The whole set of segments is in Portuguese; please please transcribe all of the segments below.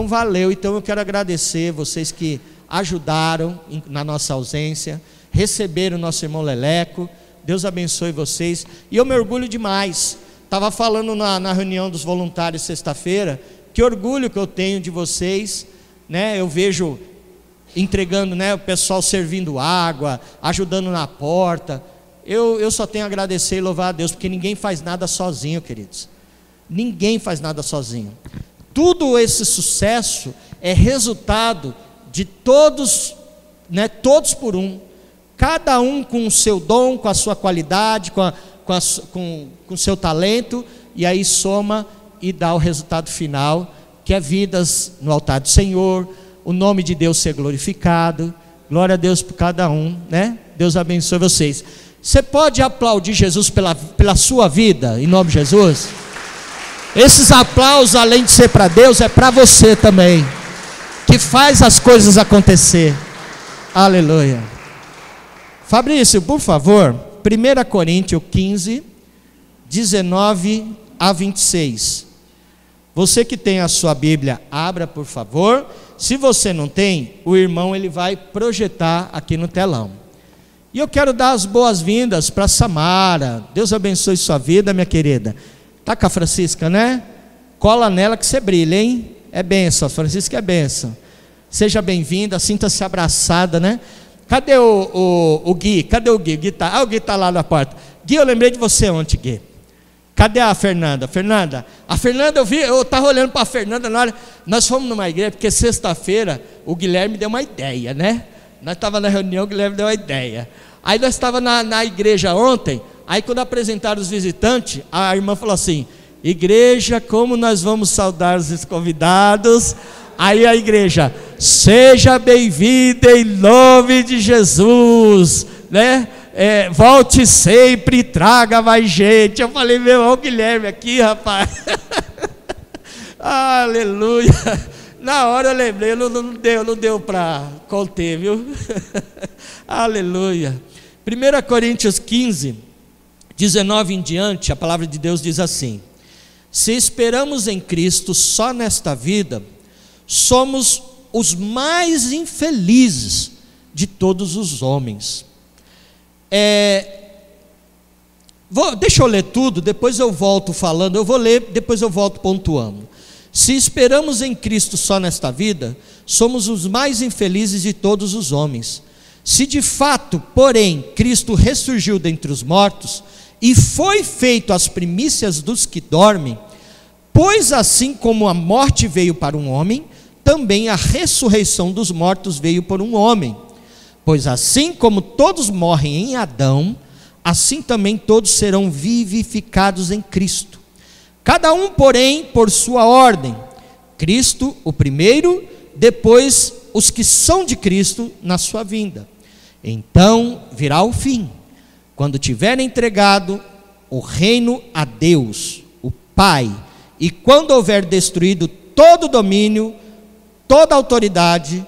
Então valeu, então eu quero agradecer vocês que ajudaram na nossa ausência, receberam o nosso irmão Leleco, Deus abençoe vocês, e eu me orgulho demais, estava falando na reunião dos voluntários sexta-feira, que orgulho que eu tenho de vocês, né? Eu vejo entregando, né, o pessoal servindo água, ajudando na porta, eu só tenho a agradecer e louvar a Deus, porque ninguém faz nada sozinho, queridos, ninguém faz nada sozinho. Tudo esse sucesso é resultado de todos, né, todos por um, cada um com o seu dom, com a sua qualidade, com o seu talento, e aí soma e dá o resultado final, que é vidas no altar do Senhor, o nome de Deus ser glorificado. Glória a Deus por cada um, né? Deus abençoe vocês. Você pode aplaudir Jesus pela sua vida, em nome de Jesus? Esses aplausos, além de ser para Deus, é para você também, que faz as coisas acontecer. Aleluia. Fabrício, por favor, 1 Coríntios 15, 19 a 26. Você que tem a sua Bíblia, abra por favor. Se você não tem, o irmão ele vai projetar aqui no telão. E eu quero dar as boas-vindas para Samara. Deus abençoe sua vida, minha querida. Tá com a Francisca, né? Cola nela que você brilha, hein? É bênção, a Francisca é bênção. Seja bem-vinda, sinta-se abraçada, né? Cadê o Gui? Cadê o Gui? O Gui tá lá na porta. Gui, eu lembrei de você ontem, Gui. Cadê a Fernanda? A Fernanda, eu estava olhando para a Fernanda na hora. Nós fomos numa igreja, porque sexta-feira o Guilherme deu uma ideia, né? Nós estávamos na reunião, o Guilherme deu uma ideia. Aí nós estávamos na igreja ontem. Aí quando apresentaram os visitantes, a irmã falou assim: igreja, como nós vamos saudar os convidados? Aí a igreja: seja bem-vinda em nome de Jesus, né? Volte sempre e traga mais gente. Eu falei: meu irmão Guilherme aqui, rapaz. Aleluia. Na hora eu lembrei, não deu para conter, viu? Aleluia. 1 Coríntios 15, 19 em diante, a palavra de Deus diz assim: se esperamos em Cristo só nesta vida, somos os mais infelizes de todos os homens. Deixa eu ler tudo, depois eu volto falando. Eu vou ler, depois eu volto pontuando. Se esperamos em Cristo só nesta vida, somos os mais infelizes de todos os homens. Se de fato, porém, Cristo ressurgiu dentre os mortos e foi feito as primícias dos que dormem, pois assim como a morte veio para um homem, também a ressurreição dos mortos veio por um homem. Pois assim como todos morrem em Adão, assim também todos serão vivificados em Cristo. Cada um, porém, por sua ordem. Cristo o primeiro, depois os que são de Cristo na sua vinda. Então virá o fim, quando tiverem entregado o reino a Deus, o Pai, e quando houver destruído todo domínio, toda autoridade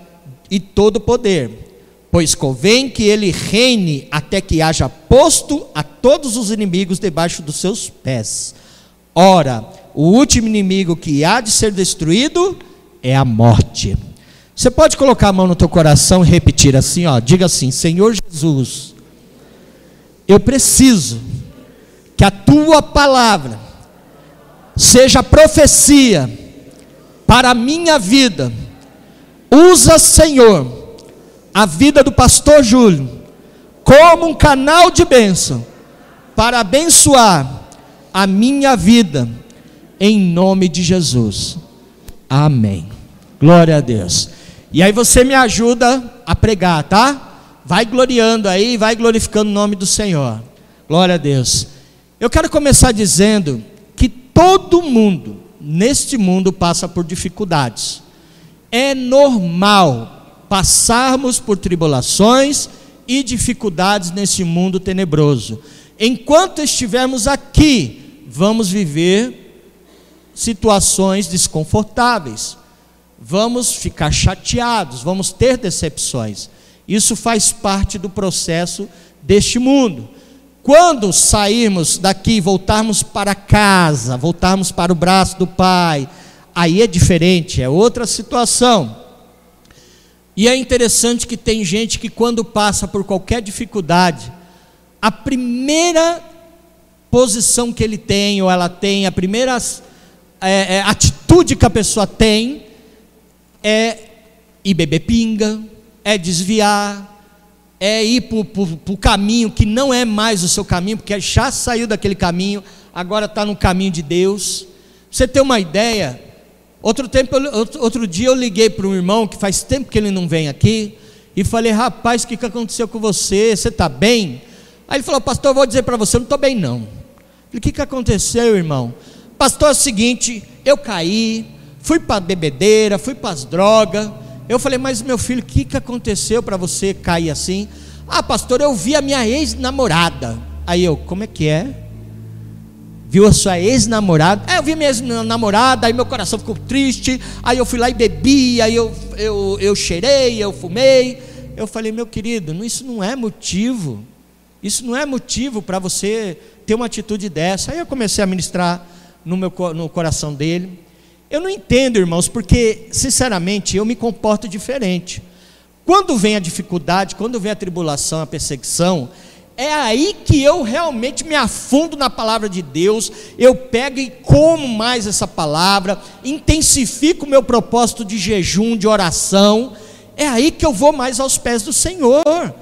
e todo poder, pois convém que ele reine até que haja posto a todos os inimigos debaixo dos seus pés. Ora, o último inimigo que há de ser destruído é a morte. Você pode colocar a mão no teu coração e repetir assim, ó, diga assim: Senhor Jesus, eu preciso que a tua palavra seja profecia para a minha vida. Usa, Senhor, a vida do pastor Júlio como um canal de bênção para abençoar a minha vida, em nome de Jesus. Amém. Glória a Deus. E aí você me ajuda a pregar, tá? Vai gloriando aí, vai glorificando o nome do Senhor. Glória a Deus. Eu quero começar dizendo que todo mundo neste mundo passa por dificuldades. É normal passarmos por tribulações e dificuldades nesse mundo tenebroso. Enquanto estivermos aqui, vamos viver situações desconfortáveis, vamos ficar chateados, vamos ter decepções. Isso faz parte do processo deste mundo. Quando sairmos daqui, voltarmos para casa, voltarmos para o braço do Pai, aí é diferente, é outra situação. E é interessante que tem gente que quando passa por qualquer dificuldade, a primeira posição que ele tem, ou ela tem, a primeira atitude que a pessoa tem, é ir beber pinga, é desviar, é ir para o caminho que não é mais o seu caminho, porque já saiu daquele caminho, agora está no caminho de Deus. Pra você ter uma ideia, outro dia eu liguei para um irmão, que faz tempo que ele não vem aqui, e falei: rapaz, o que aconteceu com você? Você está bem? Aí ele falou: pastor, eu vou dizer para você, eu não estou bem não. Eu falei: o que aconteceu, irmão? Pastor, é o seguinte, eu caí, fui para a bebedeira, fui para as drogas. Eu falei: mas meu filho, o que aconteceu para você cair assim? Ah, pastor, eu vi a minha ex-namorada. Aí eu: como é que é? Viu a sua ex-namorada? Eu vi a minha ex-namorada, aí meu coração ficou triste, aí eu fui lá e bebi, aí eu cheirei, eu fumei. Eu falei: meu querido, isso não é motivo, isso não é motivo para você ter uma atitude dessa. Aí eu comecei a ministrar no coração dele. Eu não entendo, irmãos, porque sinceramente eu me comporto diferente. Quando vem a dificuldade, quando vem a tribulação, a perseguição, é aí que eu realmente me afundo na palavra de Deus. Eu pego e como mais essa palavra, intensifico o meu propósito de jejum, de oração. É aí que eu vou mais aos pés do Senhor,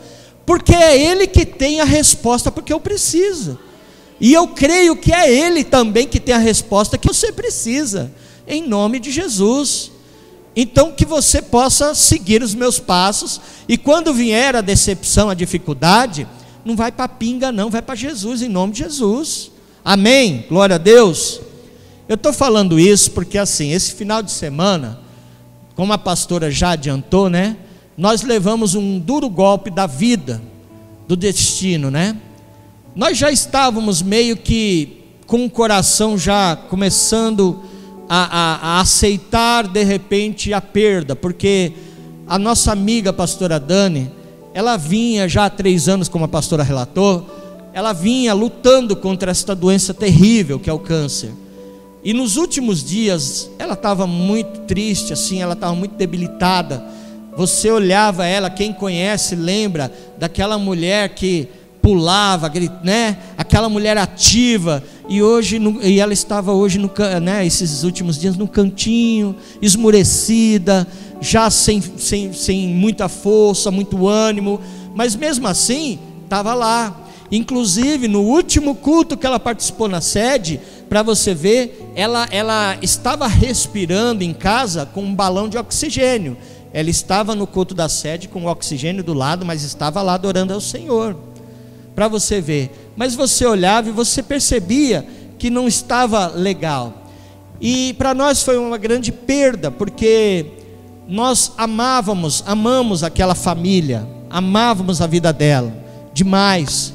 porque é Ele que tem a resposta porque eu preciso, e eu creio que é Ele também que tem a resposta que você precisa, em nome de Jesus. Então que você possa seguir os meus passos, e quando vier a decepção, a dificuldade, não vai para pinga não, vai para Jesus, em nome de Jesus, amém, glória a Deus. Eu estou falando isso porque assim, esse final de semana, como a pastora já adiantou, né, nós levamos um duro golpe da vida, do destino, né? Nós já estávamos meio que com o coração já começando a aceitar de repente a perda, porque a nossa amiga pastora Dani, ela vinha já há 3 anos, como a pastora relatou, ela vinha lutando contra esta doença terrível que é o câncer, e nos últimos dias ela estava muito triste, assim, ela estava muito debilitada. Você olhava ela, quem conhece lembra daquela mulher que pulava, né? Aquela mulher ativa, e ela estava hoje, né, esses últimos dias, no cantinho, esmurecida, já sem muita força, muito ânimo, mas mesmo assim, estava lá. Inclusive no último culto que ela participou na sede, para você ver, ela estava respirando em casa com um balão de oxigênio. Ela estava no culto da sede com o oxigênio do lado, mas estava lá adorando ao Senhor, para você ver. Mas você olhava e você percebia que não estava legal, e para nós foi uma grande perda, porque nós amamos aquela família, amávamos a vida dela demais.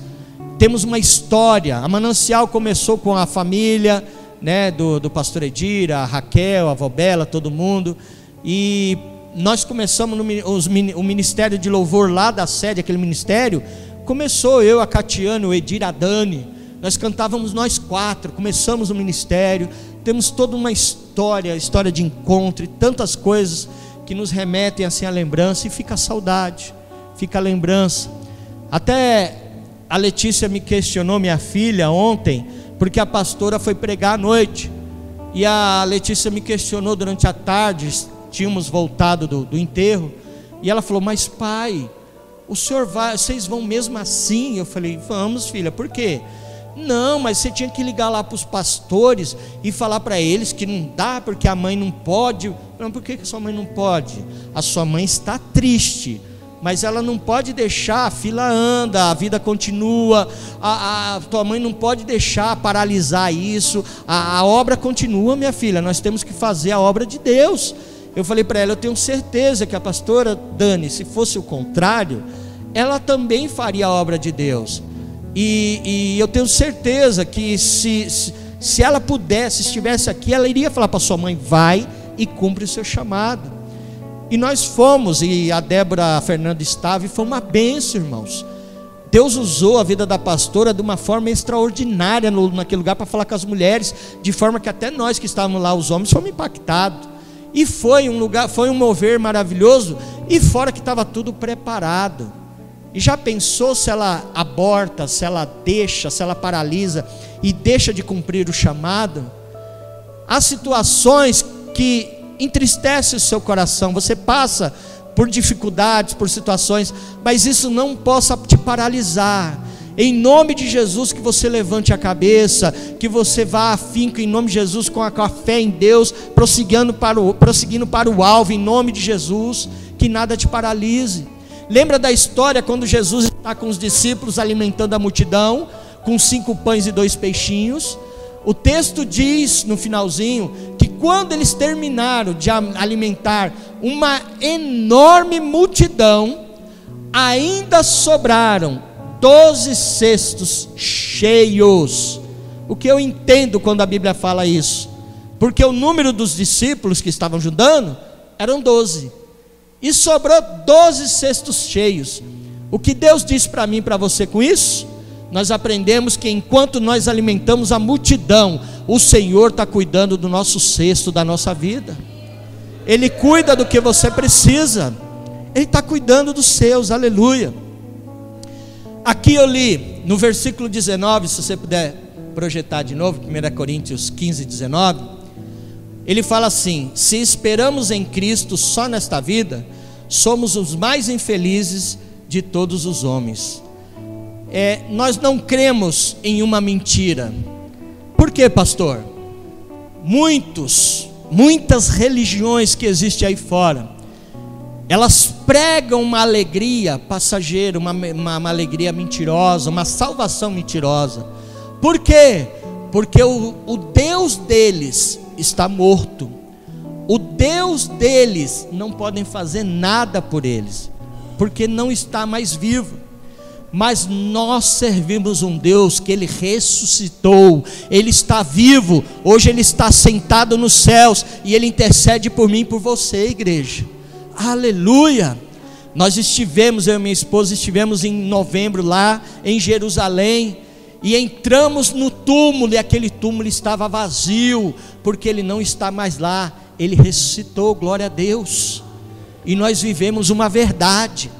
Temos uma história. A Manancial começou com a família, né, do pastor Edir, a Raquel, a avó Bela, todo mundo, e nós começamos o ministério de louvor lá da sede. Aquele ministério começou eu, a Catiane, o Edir, a Dani, nós cantávamos nós 4, começamos o ministério. Temos toda uma história de encontro e tantas coisas que nos remetem assim à lembrança, e fica a saudade, fica a lembrança. Até a Letícia me questionou, minha filha, ontem, porque a pastora foi pregar à noite, e a Letícia me questionou durante a tarde. Tínhamos voltado do enterro, e ela falou: mas pai, vocês vão mesmo assim? Eu falei: vamos, filha. Por quê? Não, mas você tinha que ligar lá para os pastores e falar para eles que não dá, porque a mãe não pode. Não, por que a sua mãe não pode? A sua mãe está triste, mas ela não pode deixar, a fila anda, a vida continua, a tua mãe não pode deixar paralisar isso, a obra continua, minha filha, nós temos que fazer a obra de Deus. Eu falei para ela: eu tenho certeza que a pastora Dani, se fosse o contrário, ela também faria a obra de Deus, e eu tenho certeza que se ela pudesse, estivesse aqui, ela iria falar para sua mãe: vai e cumpre o seu chamado. E nós fomos, e a Débora Fernanda estava, e foi uma bênção, irmãos. Deus usou a vida da pastora de uma forma extraordinária naquele lugar para falar com as mulheres, de forma que até nós que estávamos lá, os homens, fomos impactados. E foi um lugar, foi um mover maravilhoso, e fora que estava tudo preparado. E já pensou se ela aborta, se ela deixa, se ela paralisa e deixa de cumprir o chamado? Há situações que entristecem o seu coração, você passa por dificuldades, por situações, mas isso não possa te paralisar. Em nome de Jesus, que você levante a cabeça, que você vá afinco em nome de Jesus, com a fé em Deus, prosseguindo para o alvo, em nome de Jesus, que nada te paralise. Lembra da história quando Jesus está com os discípulos alimentando a multidão, com 5 pães e 2 peixinhos? O texto diz no finalzinho, que quando eles terminaram de alimentar uma enorme multidão, ainda sobraram 12 cestos cheios. O que eu entendo quando a Bíblia fala isso? Porque o número dos discípulos que estavam ajudando eram 12, e sobrou 12 cestos cheios. O que Deus diz para mim e para você com isso? Nós aprendemos que enquanto nós alimentamos a multidão, o Senhor está cuidando do nosso cesto, da nossa vida. Ele cuida do que você precisa, Ele está cuidando dos seus, aleluia. Aqui eu li no versículo 19, se você puder projetar de novo, 1 Coríntios 15, 19, ele fala assim: se esperamos em Cristo só nesta vida, somos os mais infelizes de todos os homens. Nós não cremos em uma mentira. Por quê, pastor? Muitas religiões que existem aí fora, elas pregam uma alegria passageira, uma alegria mentirosa, uma salvação mentirosa. Por quê? Porque o Deus deles está morto. O Deus deles não podem fazer nada por eles, porque não está mais vivo. Mas nós servimos um Deus que Ele ressuscitou, Ele está vivo, hoje Ele está sentado nos céus, e Ele intercede por mim e por você, igreja, aleluia. Nós estivemos, eu e minha esposa, estivemos em novembro lá em Jerusalém, e entramos no túmulo, e aquele túmulo estava vazio, porque Ele não está mais lá, Ele ressuscitou, glória a Deus, e nós vivemos uma verdade.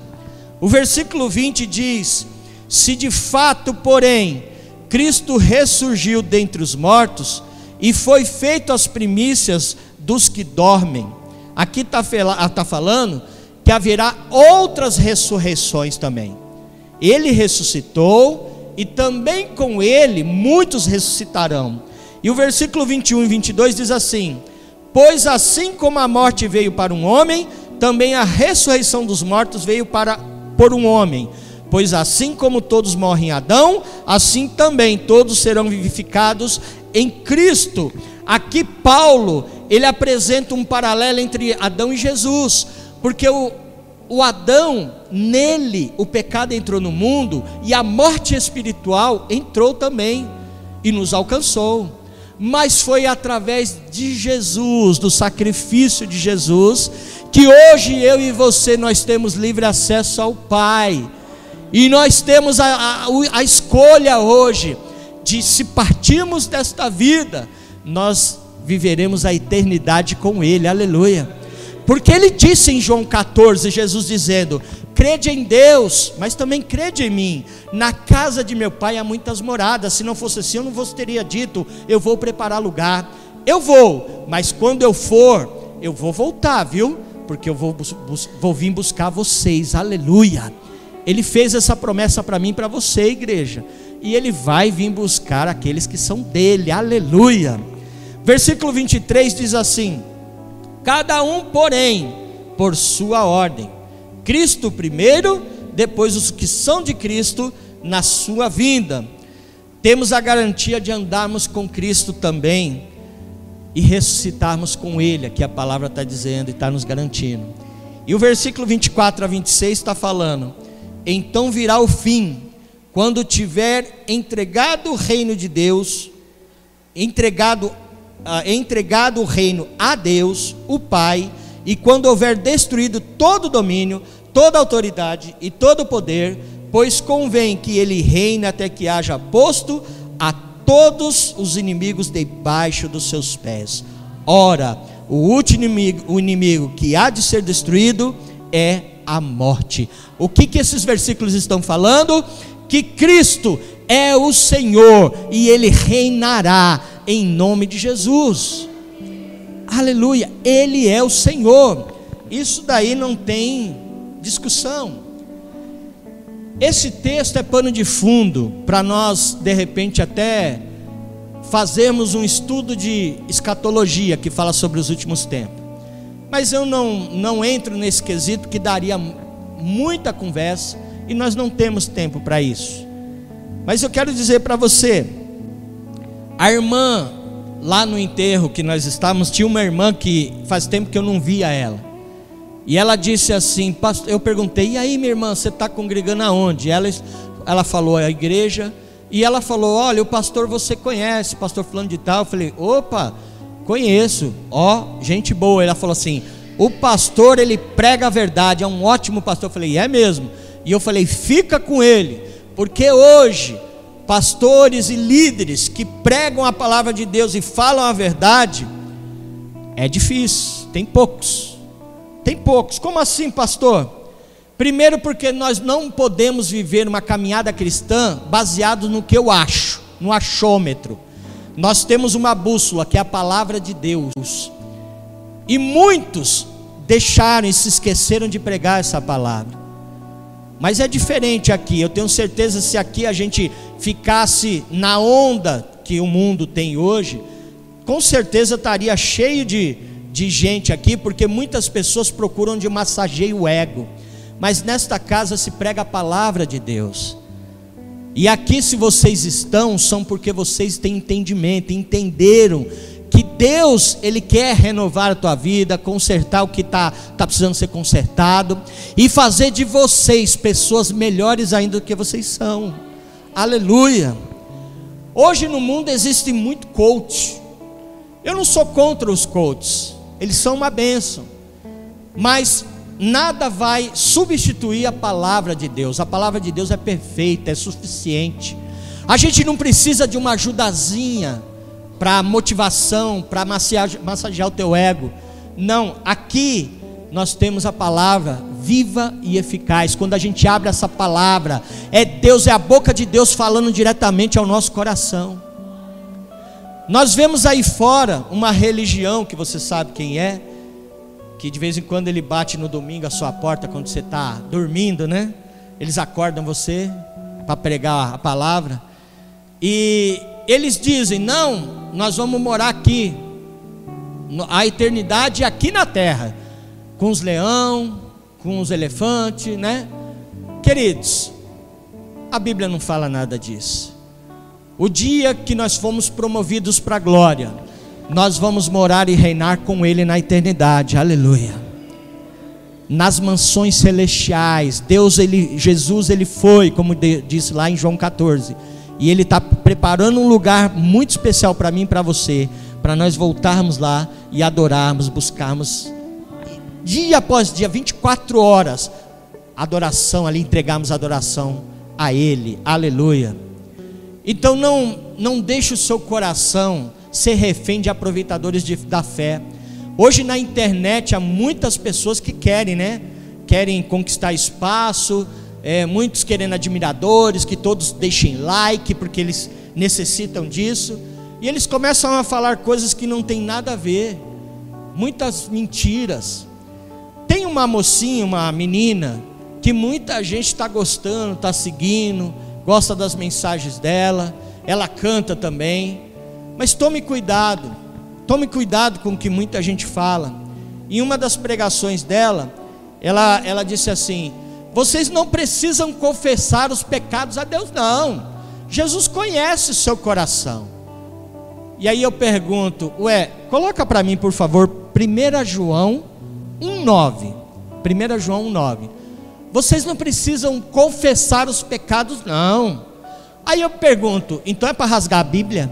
O versículo 20 diz: se de fato, porém, Cristo ressurgiu dentre os mortos, e foi feito as primícias dos que dormem. Aqui está falando que haverá outras ressurreições também. Ele ressuscitou, e também com Ele muitos ressuscitarão. E o versículo 21 e 22 diz assim: pois assim como a morte veio para um homem, também a ressurreição dos mortos veio por um homem. Pois assim como todos morrem em Adão, assim também todos serão vivificados em Cristo. Aqui Paulo, ele apresenta um paralelo entre Adão e Jesus, porque o Adão, nele o pecado entrou no mundo, e a morte espiritual entrou também, e nos alcançou. Mas foi através de Jesus, do sacrifício de Jesus, que hoje eu e você, nós temos livre acesso ao Pai. E nós temos a escolha hoje, de se partirmos desta vida, nós viveremos a eternidade com Ele, aleluia. Porque Ele disse em João 14, Jesus dizendo: crede em Deus, mas também crede em mim. Na casa de meu Pai há muitas moradas. Se não fosse assim, eu não vos teria dito: eu vou preparar lugar. Eu vou, mas quando eu for, eu vou voltar, viu? Porque eu vou vir buscar vocês, aleluia. Ele fez essa promessa para mim e para você, igreja, e Ele vai vir buscar aqueles que são dele, aleluia. Versículo 23 diz assim: cada um, porém, por sua ordem, Cristo primeiro, depois os que são de Cristo na sua vinda. Temos a garantia de andarmos com Cristo também e ressuscitarmos com Ele. Aqui a palavra está dizendo e está nos garantindo. E o versículo 24 a 26 está falando: então virá o fim, quando tiver entregado o reino de Deus, entregado o reino a Deus, o Pai, e quando houver destruído todo o domínio, toda a autoridade e todo o poder, pois convém que ele reine até que haja posto a todos os inimigos debaixo dos seus pés. Ora, o último inimigo que há de ser destruído é a morte. O que esses versículos estão falando? Que Cristo é o Senhor e Ele reinará em nome de Jesus. Aleluia, Ele é o Senhor. Isso daí não tem discussão. Esse texto é pano de fundo para nós, de repente, até fazermos um estudo de escatologia que fala sobre os últimos tempos. Mas eu não entro nesse quesito, que daria muita conversa e nós não temos tempo para isso. Mas eu quero dizer para você, a irmã lá no enterro que nós estávamos, tinha uma irmã que faz tempo que eu não via ela. E ela disse assim, eu perguntei, e aí minha irmã, você está congregando aonde? Ela falou, a igreja. E ela falou, olha, o pastor você conhece, pastor fulano de tal. Eu falei, opa, conheço, gente boa. Ela falou assim, o pastor ele prega a verdade, é um ótimo pastor. Eu falei, é mesmo. E eu falei, fica com ele, porque hoje pastores e líderes que pregam a palavra de Deus e falam a verdade, é difícil, tem poucos. Como assim, pastor? Primeiro porque nós não podemos viver uma caminhada cristã baseado no que eu acho, no achômetro. Nós temos uma bússola que é a palavra de Deus. E muitos deixaram e se esqueceram de pregar essa palavra. Mas é diferente aqui. Eu tenho certeza, se aqui a gente ficasse na onda que o mundo tem hoje, com certeza estaria cheio de gente aqui, porque muitas pessoas procuram de massagear o ego. Mas nesta casa se prega a palavra de Deus. E aqui, se vocês estão, são porque vocês têm entendimento, entenderam que Deus, Ele quer renovar a tua vida, consertar o que está precisando ser consertado, e fazer de vocês pessoas melhores ainda do que vocês são. Aleluia. Hoje no mundo existe muito coach. Eu não sou contra os coaches, eles são uma bênção, mas nada vai substituir a palavra de Deus. A palavra de Deus é perfeita, é suficiente. A gente não precisa de uma ajudazinha para motivação, para massagear o teu ego. Não, aqui nós temos a palavra viva e eficaz. Quando a gente abre essa palavra, é Deus, é a boca de Deus falando diretamente ao nosso coração. Nós vemos aí fora uma religião que você sabe quem é, que de vez em quando ele bate no domingo a sua porta quando você está dormindo, né? Eles acordam você para pregar a palavra, e eles dizem, não, nós vamos morar aqui, a eternidade é aqui na terra, com os leões, com os elefantes, né? Queridos, a Bíblia não fala nada disso. O dia que nós fomos promovidos para a glória, nós vamos morar e reinar com Ele na eternidade, aleluia, nas mansões celestiais. Jesus ele foi, como disse lá em João 14, e Ele está preparando um lugar muito especial para mim e para você, para nós voltarmos lá e adorarmos, buscarmos, dia após dia, 24 horas, adoração ali, entregarmos adoração a Ele, aleluia. Então não deixe o seu coração ser refém de aproveitadores da fé. Hoje na internet há muitas pessoas que querem, né? Querem conquistar espaço, muitos querendo admiradores, que todos deixem like, porque eles necessitam disso, e eles começam a falar coisas que não tem nada a ver, muitas mentiras. Tem uma mocinha, uma menina, que muita gente está gostando, está seguindo, gosta das mensagens dela, ela canta também. Mas tome cuidado com o que muita gente fala. Em uma das pregações dela, ela disse assim: vocês não precisam confessar os pecados a Deus, não. Jesus conhece o seu coração. E aí eu pergunto, coloca para mim por favor 1 João 1,9. 1 João 1,9. Vocês não precisam confessar os pecados, não. Aí eu pergunto, então é para rasgar a Bíblia?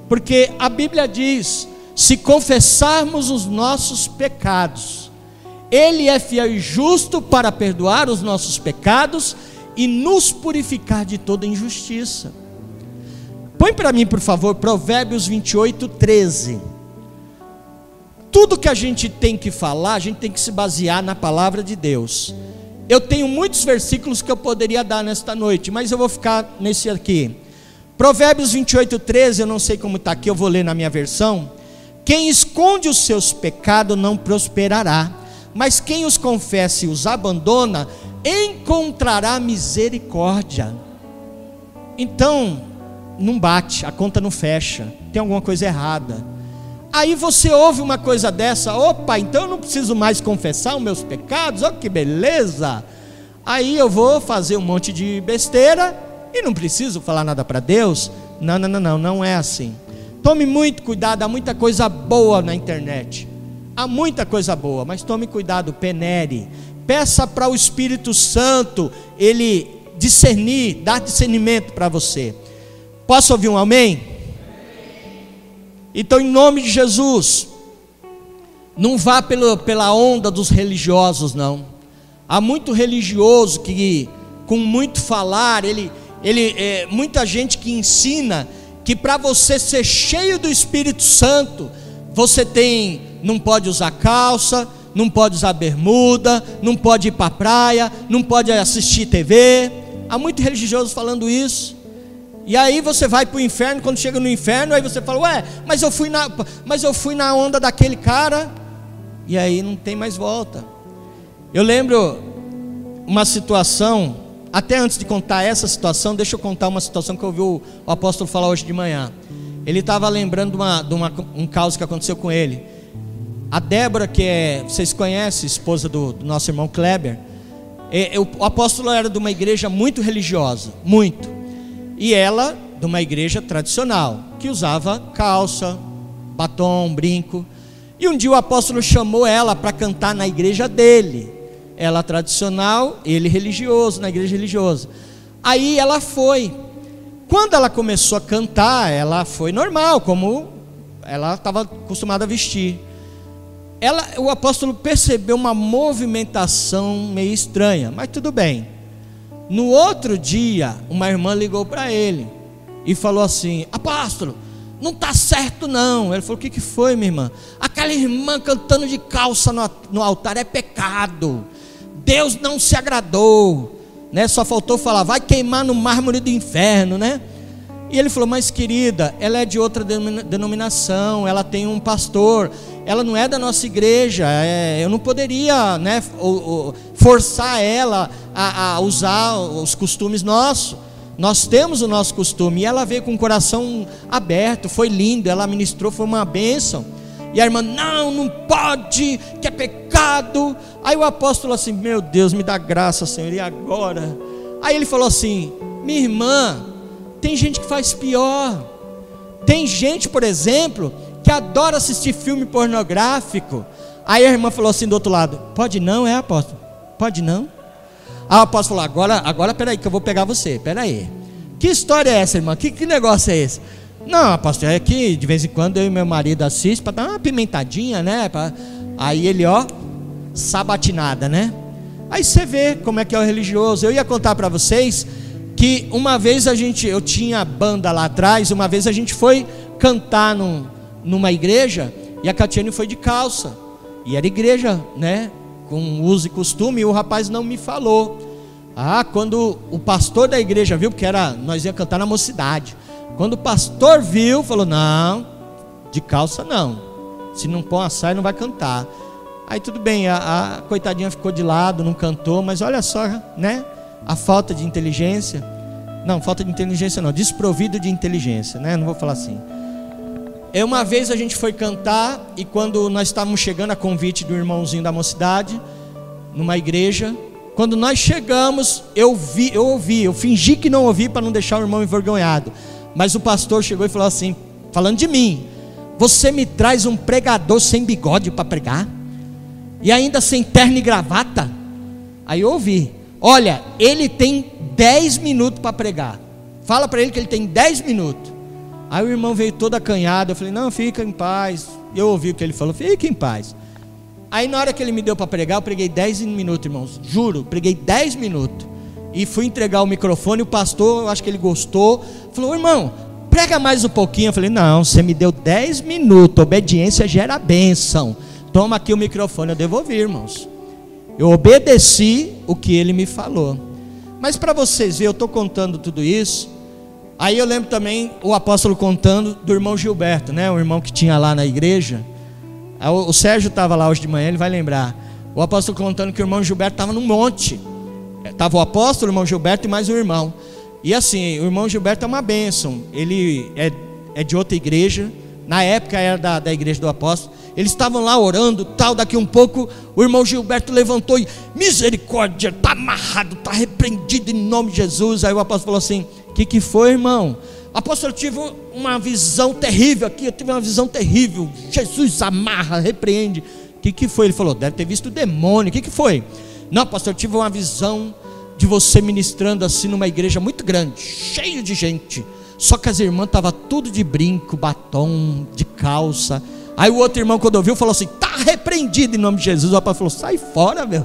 Porque a Bíblia diz: se confessarmos os nossos pecados, Ele é fiel e justo para perdoar os nossos pecados e nos purificar de toda injustiça. Põe para mim, por favor, Provérbios 28, 13. Tudo que a gente tem que falar, a gente tem que se basear na palavra de Deus. Eu tenho muitos versículos que eu poderia dar nesta noite, mas eu vou ficar nesse aqui. Provérbios 28, 13, eu não sei como está aqui, eu vou ler na minha versão. Quem esconde os seus pecados não prosperará, mas quem os confessa e os abandona, encontrará misericórdia. Então, não bate, a conta não fecha, tem alguma coisa errada. Aí você ouve uma coisa dessa, opa, então eu não preciso mais confessar os meus pecados, olha que beleza. Aí eu vou fazer um monte de besteira e não preciso falar nada para Deus. Não é assim. Tome muito cuidado, há muita coisa boa na internet, há muita coisa boa, mas tome cuidado, penere, peça para o Espírito Santo, ele discernir, dar discernimento para você. Posso ouvir um amém? Então, em nome de Jesus, não vá pela onda dos religiosos, não. Há muito religioso que, com muito falar, muita gente que ensina que para você ser cheio do Espírito Santo, você não pode usar calça, não pode usar bermuda, não pode ir para a praia, não pode assistir TV. Há muito religioso falando isso. E aí você vai para o inferno, quando chega no inferno, aí você fala, ué, mas eu fui na onda daquele cara, e aí não tem mais volta. Eu lembro uma situação, até antes de contar essa situação, deixa eu contar uma situação que eu ouvi o apóstolo falar hoje de manhã. Ele estava lembrando de um caso que aconteceu com ele. A Débora, vocês conhecem, esposa do nosso irmão Kleber, o apóstolo era de uma igreja muito religiosa, muito. E ela, de uma igreja tradicional, que usava calça, batom, brinco. E um dia o apóstolo chamou ela para cantar na igreja dele. Ela tradicional, ele religioso, na igreja religiosa. Aí ela foi. Quando ela começou a cantar, ela foi normal, como ela estava acostumada a vestir. O apóstolo percebeu uma movimentação meio estranha, mas tudo bem. No outro dia, uma irmã ligou para ele e falou assim, apóstolo, não está certo não. Ele falou, o que foi, minha irmã? Aquela irmã cantando de calça no altar é pecado, Deus não se agradou, né? Só faltou falar, vai queimar no mármore do inferno, né? E ele falou, mas querida, ela é de outra denominação, ela tem um pastor, ela não é da nossa igreja, eu não poderia, né, forçar ela a usar os costumes nossos. Nós temos o nosso costume. E ela veio com o coração aberto, foi lindo, ela ministrou, foi uma bênção. E a irmã, não pode, que é pecado. Aí o apóstolo assim, meu Deus, me dá graça, Senhor, e agora? Aí ele falou assim, minha irmã, tem gente que faz pior. Tem gente, por exemplo, que adora assistir filme pornográfico. Aí a irmã falou assim do outro lado, pode não, apóstolo? Pode não? Aí o apóstolo falou, agora peraí que eu vou pegar você, peraí. Que história é essa, irmã? Que negócio é esse? Não, apóstolo, é que de vez em quando eu e meu marido assistem para dar uma pimentadinha, né? Aí ele, sabatinada, né? Aí você vê como é que é o religioso. Eu ia contar para vocês que uma vez eu tinha banda lá atrás, uma vez a gente foi cantar numa igreja, e a Catiane foi de calça, e era igreja, né, com uso e costume, e o rapaz não me falou. Quando o pastor da igreja viu, porque nós ia cantar na mocidade, quando o pastor viu, falou, não, de calça não, se não pôr uma saia não vai cantar. Aí tudo bem, a coitadinha ficou de lado, não cantou, mas olha só, né, a falta de inteligência. Não, falta de inteligência não, desprovido de inteligência, né? Não vou falar assim. Uma vez a gente foi cantar, e quando nós estávamos chegando a convite do irmãozinho da mocidade, numa igreja, quando nós chegamos, eu fingi que não ouvi para não deixar o irmão envergonhado, mas o pastor chegou e falou assim, falando de mim, você me traz um pregador sem bigode para pregar? E ainda sem terno e gravata? Aí eu ouvi, olha, ele tem 10 minutos para pregar, fala para ele que ele tem 10 minutos. Aí o irmão veio todo acanhado, eu falei, não, fica em paz. Eu ouvi o que ele falou, fica em paz. Aí na hora que ele me deu para pregar, eu preguei 10 minutos, irmãos, juro, preguei 10 minutos. e fui entregar o microfone. O pastor, eu acho que ele gostou, falou: irmão, prega mais um pouquinho. Eu falei: não, você me deu 10 minutos, obediência gera bênção, toma aqui o microfone. Eu devolvi, irmãos, eu obedeci o que ele me falou. Mas para vocês verem, eu estou contando tudo isso. Aí eu lembro também o apóstolo contando do irmão Gilberto, né? O irmão que tinha lá na igreja. O Sérgio estava lá hoje de manhã, ele vai lembrar. O apóstolo contando que o irmão Gilberto estava num monte. Estava o apóstolo, o irmão Gilberto e mais um irmão. E assim, o irmão Gilberto é uma bênção. Ele é de outra igreja. Na época era da igreja do apóstolo. Eles estavam lá orando, tal. Daqui um pouco o irmão Gilberto levantou e: misericórdia, está amarrado, está repreendido em nome de Jesus. Aí o apóstolo falou assim: o que foi, irmão? Apóstolo, eu tive uma visão terrível aqui. Eu tive uma visão terrível. Jesus amarra, repreende. O que foi? Ele falou: deve ter visto o demônio. O que foi? Não, pastor, eu tive uma visão de você ministrando assim numa igreja muito grande, cheio de gente. Só que as irmãs estavam tudo de brinco, batom, de calça. Aí o outro irmão, quando ouviu, falou assim: está repreendido em nome de Jesus. O apóstolo falou: sai fora, meu.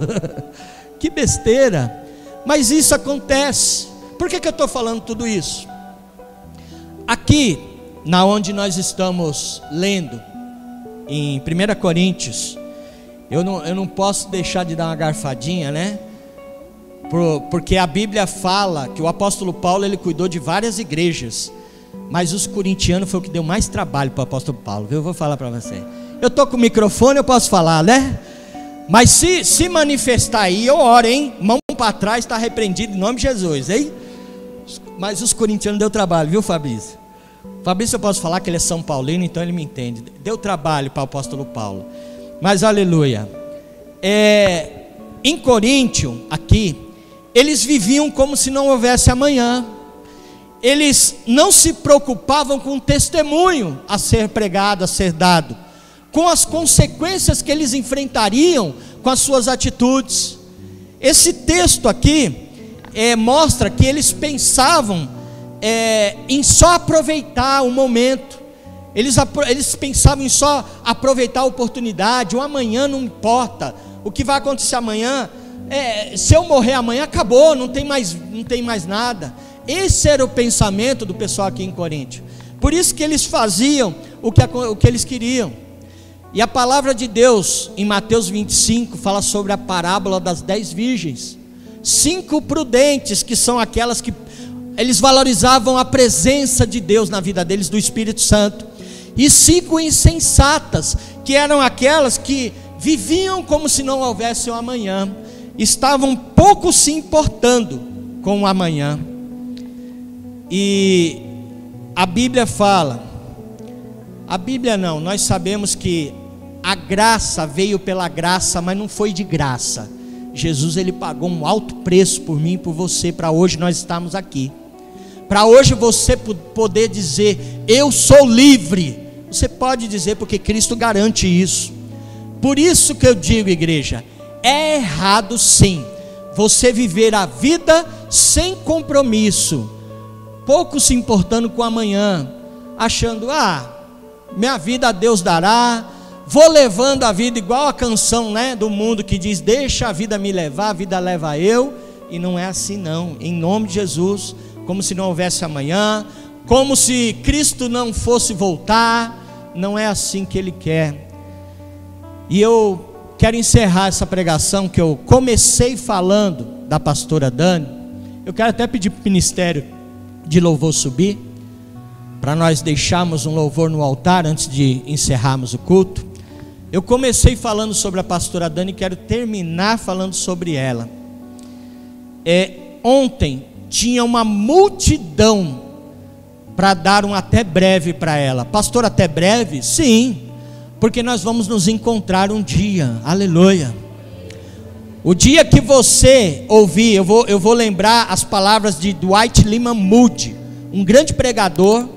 Que besteira. Mas isso acontece. Por que eu estou falando tudo isso? Aqui, na onde nós estamos lendo, em 1 Coríntios, eu não posso deixar de dar uma garfadinha, né? Porque a Bíblia fala que o apóstolo Paulo, ele cuidou de várias igrejas, mas os corintianos foi o que deu mais trabalho para o apóstolo Paulo, viu? Eu vou falar para você. Eu estou com o microfone, eu posso falar, né? Mas se manifestar aí, eu oro, hein? Mão para trás, está repreendido em nome de Jesus, hein? Mas os corintianos deu trabalho, viu, Fabrício? Fabrício, eu posso falar que ele é São Paulino, então ele me entende. Deu trabalho para o apóstolo Paulo. Mas aleluia. Em Coríntio, aqui, eles viviam como se não houvesse amanhã. Eles não se preocupavam com o testemunho a ser pregado, a ser dado, com as consequências que eles enfrentariam com as suas atitudes. Esse texto aqui mostra que eles pensavam em só aproveitar o momento. Eles pensavam em só aproveitar a oportunidade. O amanhã não importa, o que vai acontecer amanhã, se eu morrer amanhã, acabou, não tem mais nada. Esse era o pensamento do pessoal aqui em Coríntio. Por isso que eles faziam o que eles queriam. E a palavra de Deus em Mateus 25 fala sobre a parábola das 10 virgens. 5 prudentes, que são aquelas que eles valorizavam a presença de Deus na vida deles, do Espírito Santo. E 5 insensatas, que eram aquelas que viviam como se não houvesse um amanhã, estavam pouco se importando com o amanhã. E a Bíblia fala, nós sabemos que a graça veio pela graça, mas não foi de graça. Jesus, ele pagou um alto preço por mim e por você, para hoje nós estarmos aqui, para hoje você poder dizer: eu sou livre. Você pode dizer, porque Cristo garante isso. Por isso que eu digo, igreja, é errado sim você viver a vida sem compromisso, pouco se importando com amanhã, achando: minha vida a Deus dará, vou levando a vida igual a canção, né, do mundo que diz: deixa a vida me levar, a vida leva eu. E não é assim não, em nome de Jesus. Como se não houvesse amanhã, como se Cristo não fosse voltar. Não é assim que Ele quer. E eu quero encerrar essa pregação que eu comecei falando da pastora Dani. Eu quero até pedir para o ministério de louvor subir, para nós deixarmos um louvor no altar antes de encerrarmos o culto. Eu comecei falando sobre a pastora Dani e quero terminar falando sobre ela. Ontem tinha uma multidão para dar um até breve para ela. Pastor, até breve? Sim, porque nós vamos nos encontrar um dia, aleluia. O dia que você ouvir, eu vou lembrar as palavras de Dwight Lyman Moody, um grande pregador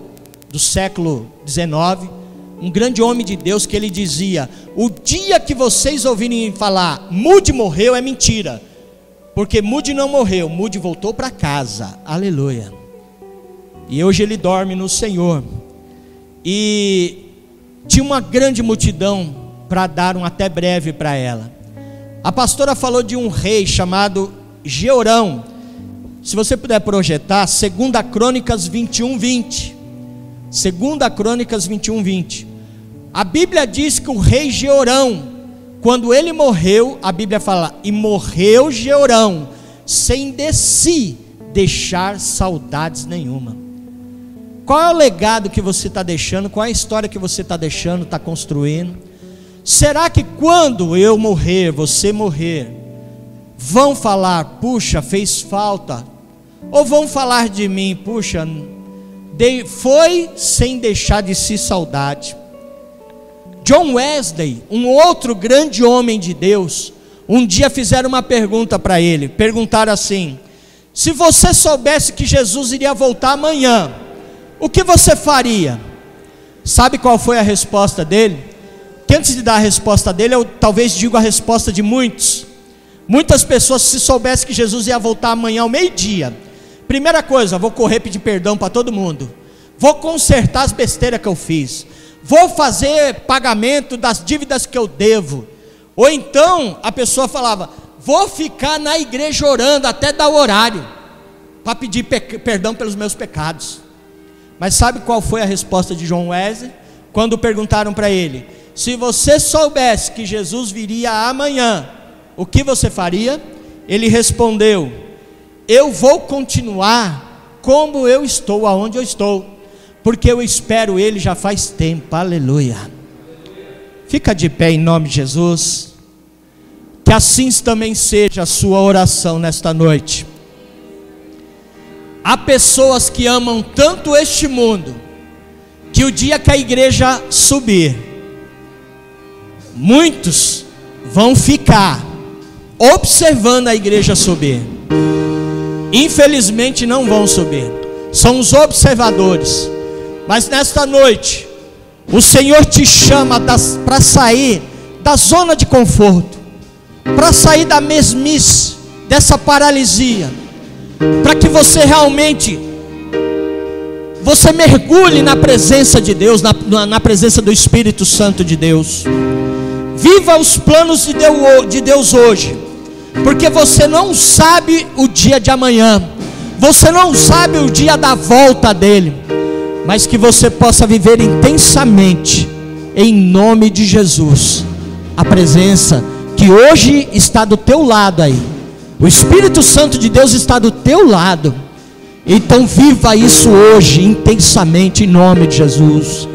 do século XIX, um grande homem de Deus, que ele dizia: o dia que vocês ouvirem falar Moody morreu, é mentira, porque Moody não morreu, Moody voltou para casa, aleluia. E hoje ele dorme no Senhor. E tinha uma grande multidão para dar um até breve para ela. A pastora falou de um rei chamado Jeorão. Se você puder projetar, 2 Crônicas 21:20. 2 Crônicas 21:20. A Bíblia diz que o rei Jeorão, quando ele morreu, a Bíblia fala, e morreu Jeorão, sem de si deixar saudades nenhuma. Qual é o legado que você está deixando? Qual é a história que você está deixando, está construindo? Será que quando eu morrer, você morrer, vão falar, puxa, fez falta? Ou vão falar de mim, puxa, foi sem deixar de si saudade? John Wesley, um outro grande homem de Deus, um dia fizeram uma pergunta para ele. Perguntaram assim: se você soubesse que Jesus iria voltar amanhã, o que você faria? Sabe qual foi a resposta dele? Que antes de dar a resposta dele, eu talvez digo a resposta de muitos. Muitas pessoas, se soubessem que Jesus ia voltar amanhã ao meio-dia, primeira coisa, vou correr pedir perdão para todo mundo, vou consertar as besteiras que eu fiz, vou fazer pagamento das dívidas que eu devo. Ou então a pessoa falava, vou ficar na igreja orando até dar o horário, para pedir perdão pelos meus pecados. Mas sabe qual foi a resposta de John Wesley? Quando perguntaram para ele, se você soubesse que Jesus viria amanhã, o que você faria? Ele respondeu, eu vou continuar como eu estou, aonde eu estou, porque eu espero Ele já faz tempo. Aleluia. Fica de pé em nome de Jesus. Que assim também seja a sua oração nesta noite. Há pessoas que amam tanto este mundo, que o dia que a igreja subir, muitos vão ficar observando a igreja subir. Infelizmente não vão subir, são os observadores. Mas nesta noite, o Senhor te chama para sair da zona de conforto, para sair da mesmice, dessa paralisia, para que você realmente, você mergulhe na presença de Deus, na presença do Espírito Santo de Deus. Viva os planos de Deus hoje, porque você não sabe o dia de amanhã, você não sabe o dia da volta dele, mas que você possa viver intensamente, em nome de Jesus, a presença que hoje está do teu lado aí. O Espírito Santo de Deus está do teu lado. Então viva isso hoje intensamente, em nome de Jesus.